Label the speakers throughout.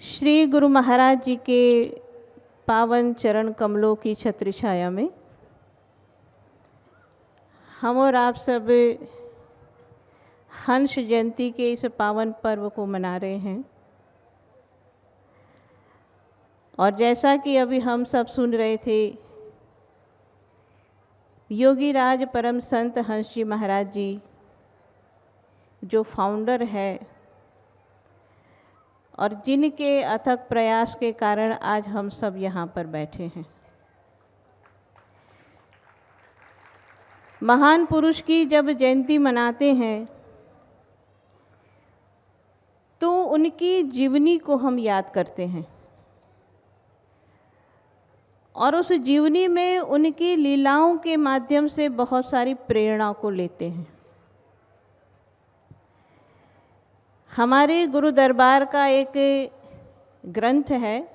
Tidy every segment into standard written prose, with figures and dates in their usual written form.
Speaker 1: श्री गुरु महाराज जी के पावन चरण कमलों की छत्र छाया में हम और आप सब हंस जयंती के इस पावन पर्व को मना रहे हैं। और जैसा कि अभी हम सब सुन रहे थे, योगी राज परम संत हंस जी महाराज जी जो फाउंडर है और जिनके अथक प्रयास के कारण आज हम सब यहाँ पर बैठे हैं। महान पुरुष की जब जयंती मनाते हैं तो उनकी जीवनी को हम याद करते हैं और उस जीवनी में उनकी लीलाओं के माध्यम से बहुत सारी प्रेरणा को लेते हैं। हमारे गुरु दरबार का एक ग्रंथ है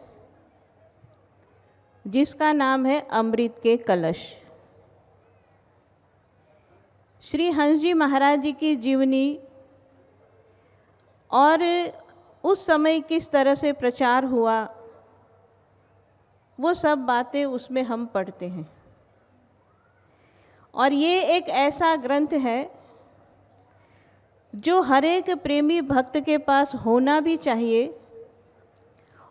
Speaker 1: जिसका नाम है अमृत के कलश। श्री हंस जी महाराज जी की जीवनी और उस समय किस तरह से प्रचार हुआ, वो सब बातें उसमें हम पढ़ते हैं। और ये एक ऐसा ग्रंथ है जो हर एक प्रेमी भक्त के पास होना भी चाहिए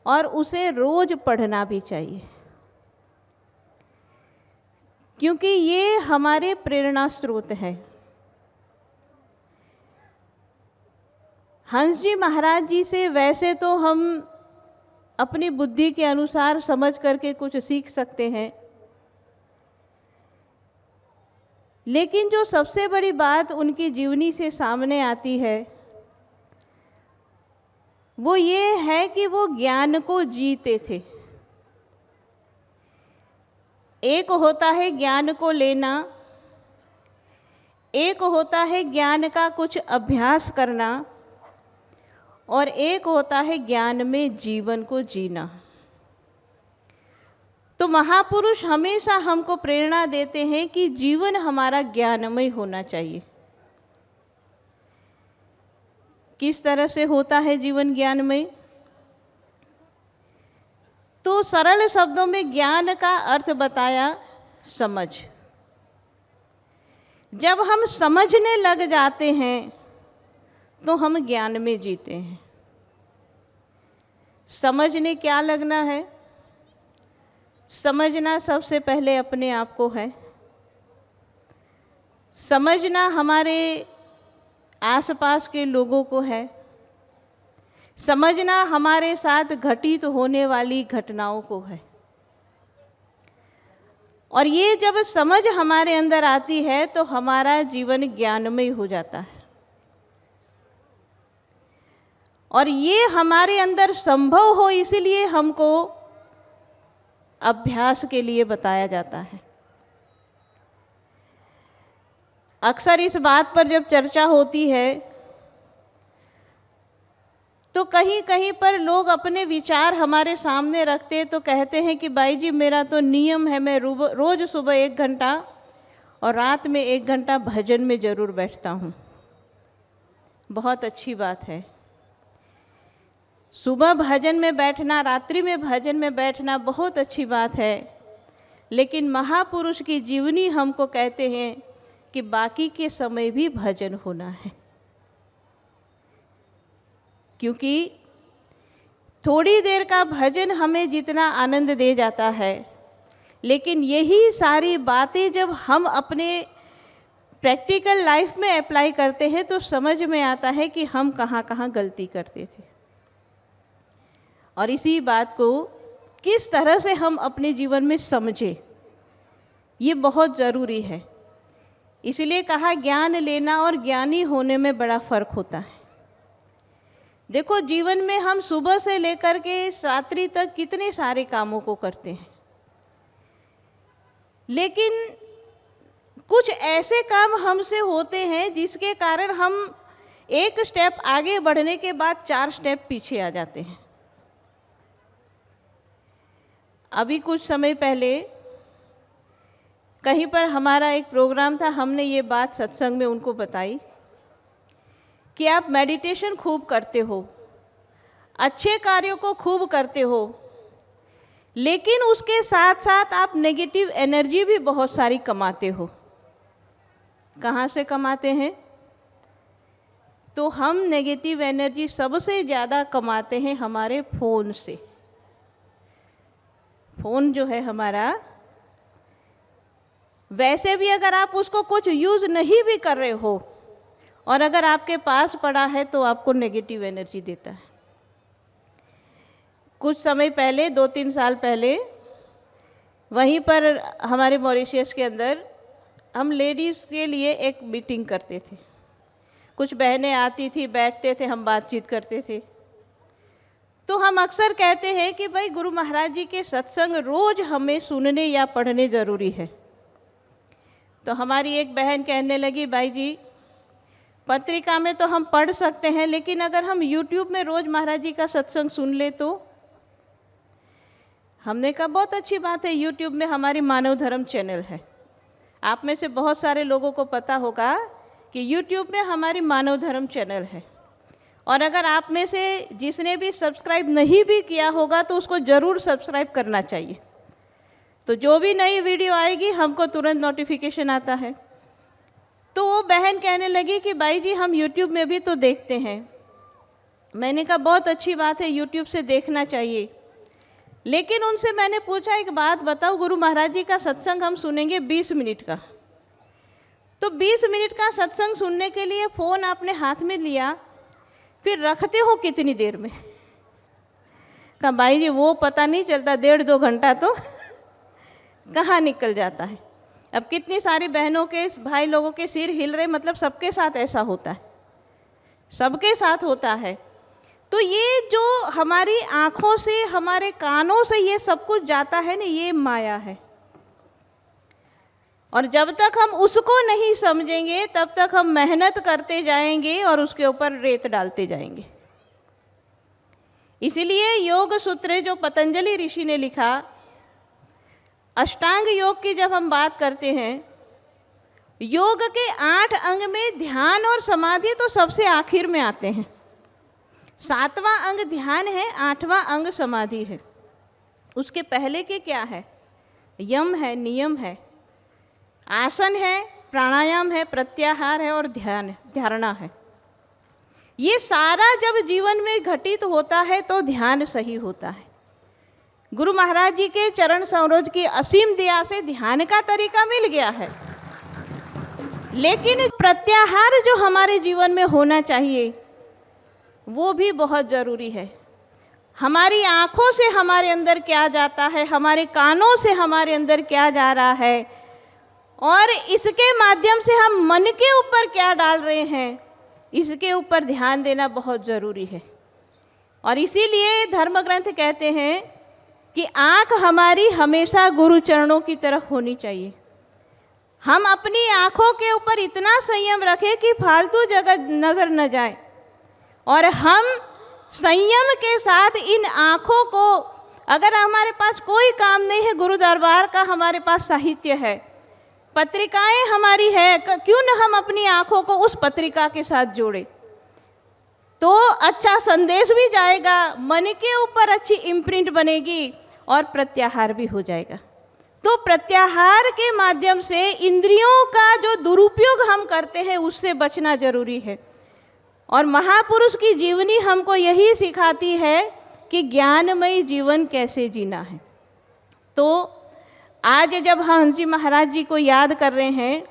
Speaker 1: और उसे रोज पढ़ना भी चाहिए, क्योंकि ये हमारे प्रेरणा स्रोत है। हंस जी महाराज जी से वैसे तो हम अपनी बुद्धि के अनुसार समझ करके कुछ सीख सकते हैं, लेकिन जो सबसे बड़ी बात उनकी जीवनी से सामने आती है वो ये है कि वो ज्ञान को जीते थे। एक होता है ज्ञान को लेना, एक होता है ज्ञान का कुछ अभ्यास करना, और एक होता है ज्ञान में जीवन को जीना। तो महापुरुष हमेशा हमको प्रेरणा देते हैं कि जीवन हमारा ज्ञानमय होना चाहिए। किस तरह से होता है जीवन ज्ञानमय? तो सरल शब्दों में ज्ञान का अर्थ बताया समझ। जब हम समझने लग जाते हैं तो हम ज्ञान में जीते हैं। समझने क्या लगना है? समझना सबसे पहले अपने आप को है। समझना हमारे आसपास के लोगों को है। समझना हमारे साथ घटित होने वाली घटनाओं को है। और ये जब समझ हमारे अंदर आती है तो हमारा जीवन ज्ञानमय हो जाता है। और ये हमारे अंदर संभव हो इसलिए हमको अभ्यास के लिए बताया जाता है। अक्सर इस बात पर जब चर्चा होती है तो कहीं कहीं पर लोग अपने विचार हमारे सामने रखते तो कहते हैं कि भाई जी मेरा तो नियम है, मैं रोज़ सुबह 1 घंटा और रात में 1 घंटा भजन में ज़रूर बैठता हूँ। बहुत अच्छी बात है। सुबह भजन में बैठना, रात्रि में भजन में बैठना बहुत अच्छी बात है, लेकिन महापुरुष की जीवनी हमको कहते हैं कि बाकी के समय भी भजन होना है। क्योंकि थोड़ी देर का भजन हमें जितना आनंद दे जाता है, लेकिन यही सारी बातें जब हम अपने प्रैक्टिकल लाइफ में अप्लाई करते हैं तो समझ में आता है कि हम कहाँ कहाँ गलती करते थे। और इसी बात को किस तरह से हम अपने जीवन में समझें, ये बहुत ज़रूरी है। इसलिए कहा ज्ञान लेना और ज्ञानी होने में बड़ा फ़र्क होता है। देखो जीवन में हम सुबह से लेकर के रात्रि तक कितने सारे कामों को करते हैं, लेकिन कुछ ऐसे काम हमसे होते हैं जिसके कारण हम एक स्टेप आगे बढ़ने के बाद 4 स्टेप पीछे आ जाते हैं। अभी कुछ समय पहले कहीं पर हमारा एक प्रोग्राम था, हमने ये बात सत्संग में उनको बताई कि आप मेडिटेशन खूब करते हो, अच्छे कार्यों को खूब करते हो, लेकिन उसके साथ साथ आप नेगेटिव एनर्जी भी बहुत सारी कमाते हो। कहाँ से कमाते हैं? तो हम नेगेटिव एनर्जी सबसे ज़्यादा कमाते हैं हमारे फ़ोन से। फ़ोन जो है हमारा, वैसे भी अगर आप उसको कुछ यूज़ नहीं भी कर रहे हो और अगर आपके पास पड़ा है तो आपको नेगेटिव एनर्जी देता है। कुछ समय पहले, 2-3 साल पहले, वहीं पर हमारे मॉरिशस के अंदर हम लेडीज़ के लिए एक मीटिंग करते थे। कुछ बहनें आती थी, बैठते थे, हम बातचीत करते थे। तो हम अक्सर कहते हैं कि भाई गुरु महाराज जी के सत्संग रोज़ हमें सुनने या पढ़ने ज़रूरी है। तो हमारी एक बहन कहने लगी, भाई जी पत्रिका में तो हम पढ़ सकते हैं, लेकिन अगर हम YouTube में रोज़ महाराज जी का सत्संग सुन ले तो। हमने कहा बहुत अच्छी बात है, YouTube में हमारी मानव धर्म चैनल है। आप में से बहुत सारे लोगों को पता होगा कि YouTube में हमारी मानव धर्म चैनल है, और अगर आप में से जिसने भी सब्सक्राइब नहीं भी किया होगा तो उसको ज़रूर सब्सक्राइब करना चाहिए। तो जो भी नई वीडियो आएगी हमको तुरंत नोटिफिकेशन आता है। तो वो बहन कहने लगी कि भाई जी हम YouTube में भी तो देखते हैं। मैंने कहा बहुत अच्छी बात है, YouTube से देखना चाहिए। लेकिन उनसे मैंने पूछा, एक बात बताओ, गुरु महाराज जी का सत्संग हम सुनेंगे 20 मिनट का, तो 20 मिनट का सत्संग सुनने के लिए फ़ोन आपने हाथ में लिया, फिर रखते हो कितनी देर में? कहा भाई जी वो पता नहीं चलता, 1.5-2 घंटा तो कहाँ निकल जाता है। अब कितनी सारी बहनों के, भाई लोगों के सिर हिल रहे, मतलब सबके साथ ऐसा होता है, सबके साथ होता है। तो ये जो हमारी आँखों से, हमारे कानों से ये सब कुछ जाता है ना, ये माया है। और जब तक हम उसको नहीं समझेंगे तब तक हम मेहनत करते जाएंगे और उसके ऊपर रेत डालते जाएंगे। इसीलिए योग सूत्र जो पतंजलि ऋषि ने लिखा, अष्टांग योग की जब हम बात करते हैं, योग के 8 अंग में ध्यान और समाधि तो सबसे आखिर में आते हैं। 7वां अंग ध्यान है, 8वां अंग समाधि है। उसके पहले के क्या है? यम है, नियम है, आसन है, प्राणायाम है, प्रत्याहार है और धारणा है। ये सारा जब जीवन में घटित होता है तो ध्यान सही होता है। गुरु महाराज जी के चरण सरोज की असीम दया से ध्यान का तरीका मिल गया है, लेकिन प्रत्याहार जो हमारे जीवन में होना चाहिए वो भी बहुत ज़रूरी है। हमारी आँखों से हमारे अंदर क्या जाता है, हमारे कानों से हमारे अंदर क्या जा रहा है, और इसके माध्यम से हम मन के ऊपर क्या डाल रहे हैं, इसके ऊपर ध्यान देना बहुत ज़रूरी है। और इसीलिए धर्म ग्रंथ कहते हैं कि आँख हमारी हमेशा गुरु चरणों की तरफ होनी चाहिए। हम अपनी आँखों के ऊपर इतना संयम रखें कि फालतू जगह नज़र न जाए, और हम संयम के साथ इन आँखों को, अगर हमारे पास कोई काम नहीं है, गुरु दरबार का हमारे पास साहित्य है, पत्रिकाएं हमारी है, क्यों न हम अपनी आँखों को उस पत्रिका के साथ जोड़ें, तो अच्छा संदेश भी जाएगा, मन के ऊपर अच्छी इम्प्रिंट बनेगी और प्रत्याहार भी हो जाएगा। तो प्रत्याहार के माध्यम से इंद्रियों का जो दुरुपयोग हम करते हैं उससे बचना जरूरी है। और महापुरुष की जीवनी हमको यही सिखाती है कि ज्ञानमयी जीवन कैसे जीना है। तो आज जब हंस जी महाराज जी को याद कर रहे हैं,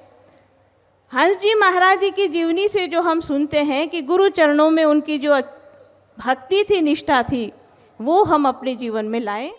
Speaker 1: हंस जी महाराज जी की जीवनी से जो हम सुनते हैं कि गुरु चरणों में उनकी जो भक्ति थी, निष्ठा थी, वो हम अपने जीवन में लाएं।